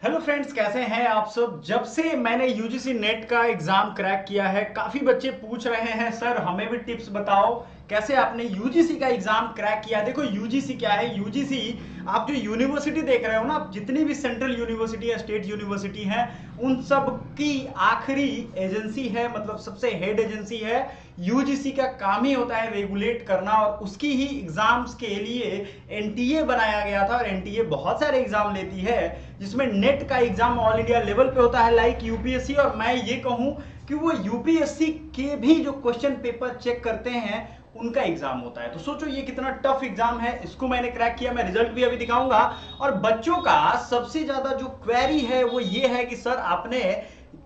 Hello friends, कैसे हैं आप सब। जब से मैंने यूजीसी नेट का एग्जाम क्रैक किया है, काफी बच्चे पूछ रहे हैं सर हमें भी टिप्स बताओ कैसे आपने यूजीसी का एग्जाम क्रैक किया। देखो यूजीसी क्या है। यूजीसी आप जो यूनिवर्सिटी देख रहे हो ना, जितनी भी सेंट्रल यूनिवर्सिटी है, स्टेट यूनिवर्सिटी है, उन सब की आखिरी एजेंसी है, मतलब सबसे हेड एजेंसी है। यूजीसी का काम ही होता है रेगुलेट करना, और उसकी ही एग्जाम्स के लिए एनटीए बनाया गया था। और एनटीए बहुत सारे एग्जाम लेती है, जिसमें नेट का एग्जाम ऑल इंडिया लेवल पे होता है लाइक यूपीएससी। और मैं ये कहूं कि वो यूपीएससी के भी जो क्वेश्चन पेपर चेक करते हैं उनका एग्जाम होता है। तो सोचो ये कितना टफ एग्जाम है। इसको मैंने क्रैक किया, मैं रिजल्ट भी अभी दिखाऊंगा। और बच्चों का सबसे ज्यादा जो क्वेरी है वो ये है कि सर आपने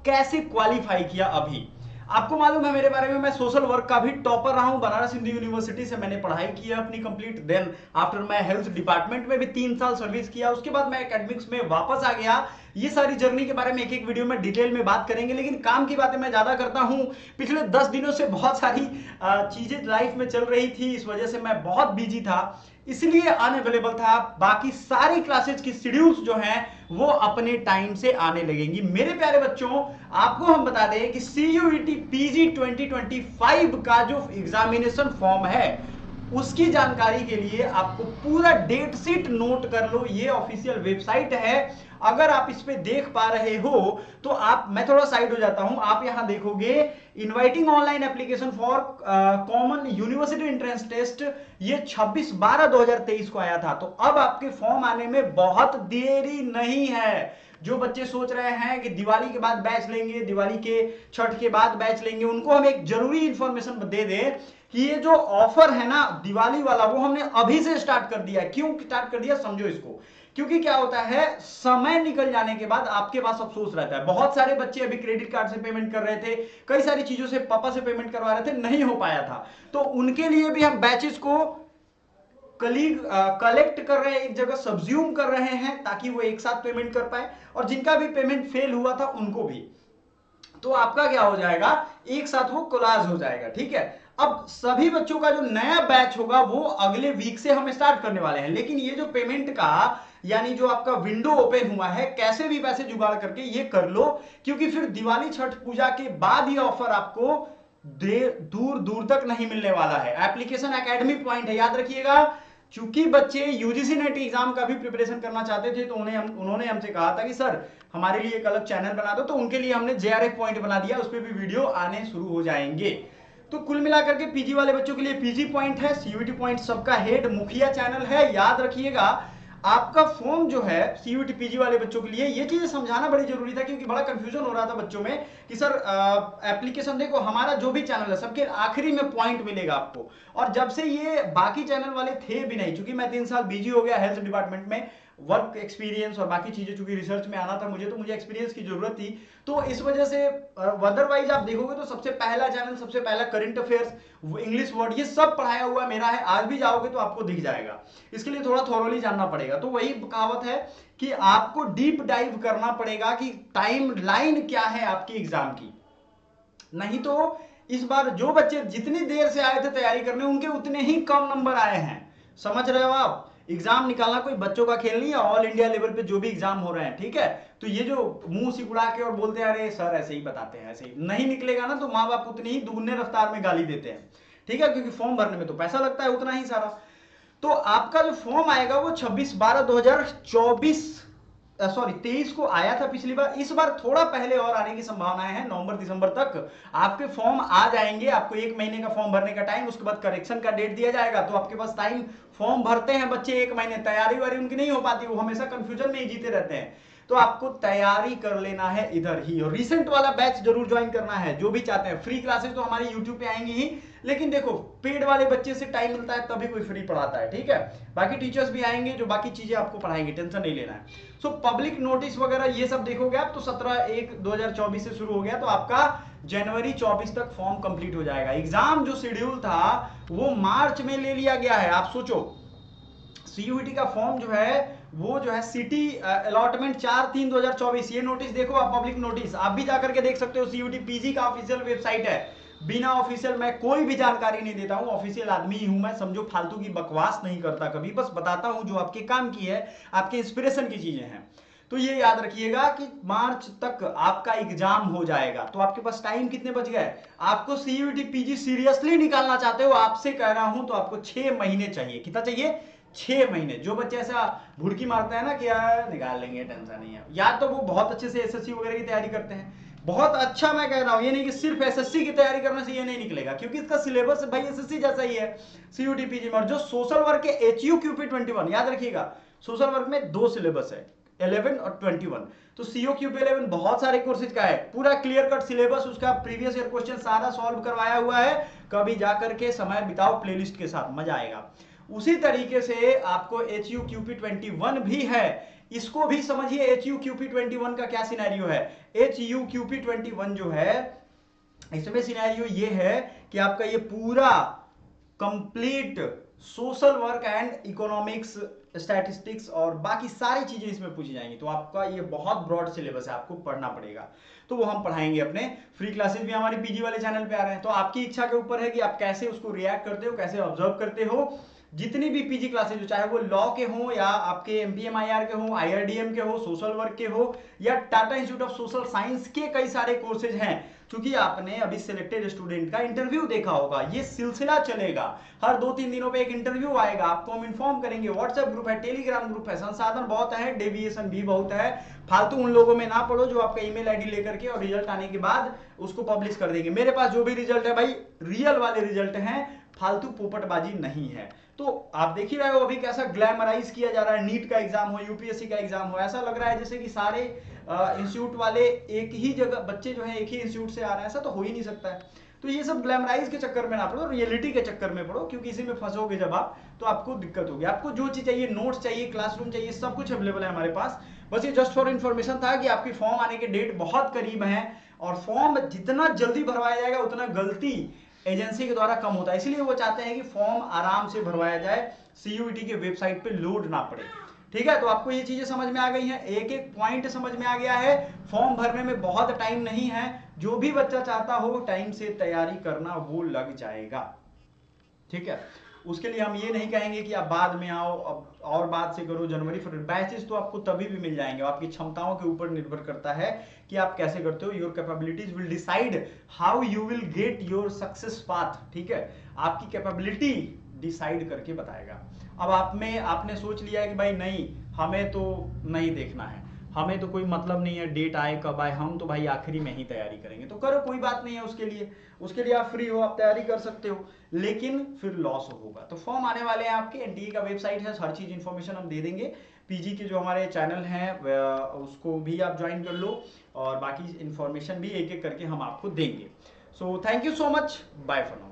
कैसे क्वालिफाई किया। अभी आपको मालूम है मेरे बारे में, मैं सोशल वर्क का भी टॉपर रहा हूं। बनारस हिंदू यूनिवर्सिटी से मैंने पढ़ाई की है अपनी कंप्लीट। देन आफ्टर मैं हेल्थ डिपार्टमेंट में भी 3 साल सर्विस किया। उसके बाद मैं एकेडमिक्स में वापस आ गया। ये सारी जर्नी के बारे में एक एक वीडियो में डिटेल में बात करेंगे, लेकिन काम की बातें मैं ज्यादा करता हूं। पिछले 10 दिनों से बहुत सारी चीजें लाइफ में चल रही थी, इस वजह से मैं बहुत बिजी था, इसलिए अनअवेलेबल था। बाकी सारी क्लासेज की शेड्यूल्स जो हैं वो अपने टाइम से आने लगेंगी। मेरे प्यारे बच्चों, आपको हम बता दें कि सीयूईटी पीजी 2025 का जो एग्जामिनेशन फॉर्म है उसकी जानकारी के लिए आपको पूरा डेट शीट नोट कर लो। ये ऑफिशियल वेबसाइट है। अगर आप इस पे देख पा रहे हो तो आप, मैं थोड़ा साइड हो जाता हूं, आप यहां देखोगे inviting online application for common university entrance test, ये 26/12/2023 को आया था। तो अब आपके फॉर्म आने में बहुत देरी नहीं है। जो बच्चे सोच रहे हैं कि दिवाली के बाद बैच लेंगे, दिवाली के छठ के बाद बैच लेंगे, उनको हम एक जरूरी इंफॉर्मेशन दे दें कि ये जो ऑफर है ना दिवाली वाला, वो हमने अभी से स्टार्ट कर दिया। क्यों स्टार्ट कर दिया समझो इसको। क्योंकि क्या होता है, समय निकल जाने के बाद आपके पास अफसोस रहता है। बहुत सारे बच्चे अभी क्रेडिट कार्ड से पेमेंट कर रहे थे, कई सारी चीजों से पापा से पेमेंट करवा रहे थे, नहीं हो पाया था। तो उनके लिए भी हम बैचेस को कलेक्ट कर रहे हैं, एक जगह सब्ज्यूम कर रहे हैं, ताकि वो एक साथ पेमेंट कर पाए। और जिनका भी पेमेंट फेल हुआ था उनको भी, तो आपका क्या हो जाएगा, एक साथ वो कोलाज हो जाएगा। ठीक है। अब सभी बच्चों का जो नया बैच होगा वो अगले वीक से हम स्टार्ट करने वाले हैं। लेकिन ये जो पेमेंट का, यानी जो आपका विंडो ओपन हुआ है, कैसे भी पैसे जुगाड़ करके ये कर लो, क्योंकि फिर दिवाली छठ पूजा के बाद ये ऑफर आपको दूर दूर तक नहीं मिलने वाला है। एप्लीकेशन एकेडमी पॉइंट है, याद रखिएगा। चूंकि बच्चे यूजीसी नेट एग्जाम का भी प्रिपरेशन करना चाहते थे, तो उन्होंने हमसे कहा था कि सर हमारे लिए एक अलग चैनल बना दो। तो उनके लिए हमने जेआरएफ पॉइंट बना दिया, उस पर भी वीडियो आने शुरू हो जाएंगे। तो कुल मिलाकर के पीजी वाले बच्चों के लिए पीजी पॉइंट है, सीयूटी पॉइंट सबका हेड मुखिया चैनल है। याद रखिएगा, आपका फॉर्म जो है सीयूटी पीजी वाले बच्चों के लिए, ये चीजें समझाना बड़ी जरूरी था, क्योंकि बड़ा कंफ्यूजन हो रहा था बच्चों में कि सर एप्लीकेशन देखो, हमारा जो भी चैनल है सबके आखिरी में पॉइंट मिलेगा आपको। और जब से ये बाकी चैनल वाले थे भी नहीं, क्योंकि मैं 3 साल बिजी हो गया हेल्थ डिपार्टमेंट में, वर्क एक्सपीरियंस और बाकी चीजें, चूंकि रिसर्च में आना था मुझे, तो मुझे एक्सपीरियंस की जरूरत थी। तो इस वजह से अदरवाइज आप देखोगे तो सबसे पहला चैनल, सबसे पहला करंट अफेयर्स, इंग्लिश वर्ड, ये सब पढ़ाया हुआ मेरा है। आज भी जाओगे तो आपको दिख जाएगा। इसके लिए थोड़ा थोरोली जानना पड़ेगा। तो वही कहावत है कि आपको डीप डाइव करना पड़ेगा कि टाइम लाइन क्या है आपकी एग्जाम की। नहीं तो इस बार जो बच्चे जितनी देर से आए थे तैयारी करने, उनके उतने ही कम नंबर आए हैं। समझ रहे हो आप। एग्जाम निकालना कोई बच्चों का खेल नहीं है, ऑल इंडिया लेवल पे जो भी एग्जाम हो रहे हैं। ठीक है। तो ये जो मुंह सिकुड़ा के और बोलते हैं अरे सर ऐसे ही बताते हैं, ऐसे ही नहीं निकलेगा ना, तो माँ बाप उतनी ही दुगने रफ्तार में गाली देते हैं। ठीक है, क्योंकि फॉर्म भरने में तो पैसा लगता है उतना ही सारा। तो आपका जो फॉर्म आएगा वो 26/12/2024, सॉरी 23 को आया था पिछली बार। इस बार थोड़ा पहले और आने की संभावनाएं हैं, नवंबर दिसंबर तक आपके फॉर्म आ जाएंगे। आपको 1 महीने का फॉर्म भरने का टाइम, उसके बाद करेक्शन का डेट दिया जाएगा। तो आपके पास टाइम, फॉर्म भरते हैं बच्चे 1 महीने, तैयारी वारी उनकी नहीं हो पाती, वो हमेशा कंफ्यूजन में ही जीते रहते हैं। तो आपको तैयारी कर लेना है इधर ही, और रिसेंट वाला बैच जरूर ज्वाइन करना है जो भी चाहते हैं। फ्री क्लासेस तो हमारी यूट्यूब पे आएंगी ही, लेकिन देखो पेड वाले बच्चे से टाइम मिलता है तभी कोई फ्री पढ़ाता है। ठीक है। बाकी टीचर्स भी आएंगे जो बाकी चीजें आपको पढ़ाएंगे, टेंशन नहीं लेना है। सो पब्लिक नोटिस वगैरह ये सब देखोगे आप तो 17/1/2024 से शुरू हो गया, तो आपका जनवरी 24 तक फॉर्म कंप्लीट हो जाएगा। एग्जाम जो शेड्यूल था वो मार्च में ले लिया गया है। आप सोचो, सीयूईटी का फॉर्म जो है वो जो है सिटी अलॉटमेंट 4/3/2024, ये नोटिस देखो आप, पब्लिक नोटिस आप भी जाकर के देख सकते हो। सीयूटी पीजी का ऑफिशियल वेबसाइट है। बिना ऑफिशियल मैं कोई भी जानकारी नहीं देता हूं, ऑफिशियल आदमी ही हूं मैं, समझो फालतू की बकवास नहीं करता कभी, बस बताता हूं जो आपके काम की है, आपके इंस्पिरेशन की चीजें हैं। तो ये याद रखिएगा कि मार्च तक आपका एग्जाम हो जाएगा। तो आपके पास टाइम कितने बच गए? आपको सीयूईटी पीजी सीरियसली निकालना चाहते हो, आपसे कह रहा हूं तो आपको 6 महीने चाहिए। कितना चाहिए? 6 महीने। जो बच्चे ऐसा भुड़की मारते हैं ना कि यार निकाल लेंगे, टेंशन नहीं है, या तो वो बहुत अच्छे से एसएससी वगैरह की तैयारी करते हैं, बहुत अच्छा मैं कह रहा हूं, ये नहीं कि सिर्फ एसएससी की तैयारी करने से ये नहीं निकलेगा, क्योंकि इसका सिलेबस भाई एसएससी जैसा ही है सीयूटी पीजी में। और जो सोशल वर्क के HUQP 21, याद रखिएगा सोशल वर्क में 2 सिलेबस है, 11 और 21। तो COQP 11 बहुत सारे कोर्सेज का है, पूरा क्लियर कट सिलेबस, उसका प्रीवियस ईयर क्वेश्चन सारा सॉल्व करवाया हुआ है। कभी जाकर के समय बिताओ प्लेलिस्ट के साथ, मजा आएगा। उसी तरीके से आपको HUQP 21 भी है, इसको भी समझिए। HUQP 21 का क्या सिनेरियो है? HUQP 21 जो है, इसमें सिनेरियो ये है कि आपका ये पूरा complete social work and economics, statistics और बाकी सारी चीजें इसमें पूछी जाएंगी। तो आपका ये बहुत ब्रॉड सिलेबस है, आपको पढ़ना पड़ेगा। तो वो हम पढ़ाएंगे अपने फ्री क्लासेस भी हमारी पीजी वाले चैनल पे आ रहे हैं। तो आपकी इच्छा के ऊपर है कि आप कैसे उसको रिएक्ट करते हो, कैसे ऑब्जर्व करते हो। जितनी भी पीजी क्लासेज हो, चाहे वो लॉ के हो या आपके MPMIR के हो, IRDM के हो, सोशल वर्क के हो, या Tata institute of social science के कई सारे कोर्सेज हैं। क्योंकि आपने अभी सिलेक्टेड स्टूडेंट का इंटरव्यू देखा होगा, ये सिलसिला चलेगा, हर 2-3 दिनों पे एक इंटरव्यू आएगा, आपको हम इन्फॉर्म करेंगे। व्हाट्सएप ग्रुप है, टेलीग्राम ग्रुप है, संसाधन बहुत है, डेविएशन भी बहुत है। फालतू उन लोगों में ना पड़ो जो आपका ईमेल आईडी लेकर के और रिजल्ट आने के बाद उसको पब्लिश कर देंगे। मेरे पास जो भी रिजल्ट है भाई रियल वाले रिजल्ट हैं, फालतू पोपटबाजी नहीं है। तो आप देख ही रहे हो अभी कैसा ग्लैमराइज किया जा रहा है। नीट का एग्जाम हो, यूपीएससी का एग्जाम हो, ऐसा लग रहा है जैसे कि सारे इंस्टीट्यूट वाले एक ही जगह, बच्चे जो है एक ही इंस्टीट्यूट से आ रहे हैं। ऐसा तो हो ही नहीं सकता है। तो ये सब ग्लैमराइज के चक्कर में ना पड़ो, रियलिटी के चक्कर में पड़ो, क्योंकि इसी में फंसोगे जब आप तो आपको दिक्कत होगी। आपको जो चीज चाहिए, नोट्स चाहिए, क्लासरूम चाहिए, सब कुछ अवेलेबल है हमारे पास। बस ये जस्ट फॉर इन्फॉर्मेशन था कि आपकी फॉर्म आने के डेट बहुत करीब है, और फॉर्म जितना जल्दी भरवाया जाएगा उतना गलती एजेंसी के द्वारा कम होता है। इसलिए वो चाहते हैं कि फॉर्म आराम से भरवाया जाए, सीयूईटी के वेबसाइट पे लोड ना पड़े। ठीक है, तो आपको ये चीजें समझ में आ गई हैं, एक एक पॉइंट समझ में आ गया है। फॉर्म भरने में बहुत टाइम नहीं है, जो भी बच्चा चाहता हो टाइम से तैयारी करना वो लग जाएगा। ठीक है, उसके लिए हम ये नहीं कहेंगे कि आप बाद में आओ, अब और बाद से करो, जनवरी फरवरी। बैचेस तो आपको तभी भी मिल जाएंगे, आपकी क्षमताओं के ऊपर निर्भर करता है कि आप कैसे करते हो। Your capabilities will decide how you will get your success path. ठीक है, आपकी कैपेबिलिटी डिसाइड करके बताएगा। अब आपने सोच लिया है कि भाई नहीं, हमें तो नहीं देखना है, हमें तो कोई मतलब नहीं है डेट आए कब आए, हम तो भाई आखिरी में ही तैयारी करेंगे, तो करो, कोई बात नहीं है। उसके लिए आप फ्री हो, आप तैयारी कर सकते हो, लेकिन फिर लॉस होगा। तो फॉर्म आने वाले हैं आपके, एनटीए का वेबसाइट है, हर चीज इंफॉर्मेशन हम दे देंगे। पीजी के जो हमारे चैनल हैं उसको भी आप ज्वाइन कर लो, और बाकी इंफॉर्मेशन भी एक एक करके हम आपको देंगे। So thank you so much, bye for now.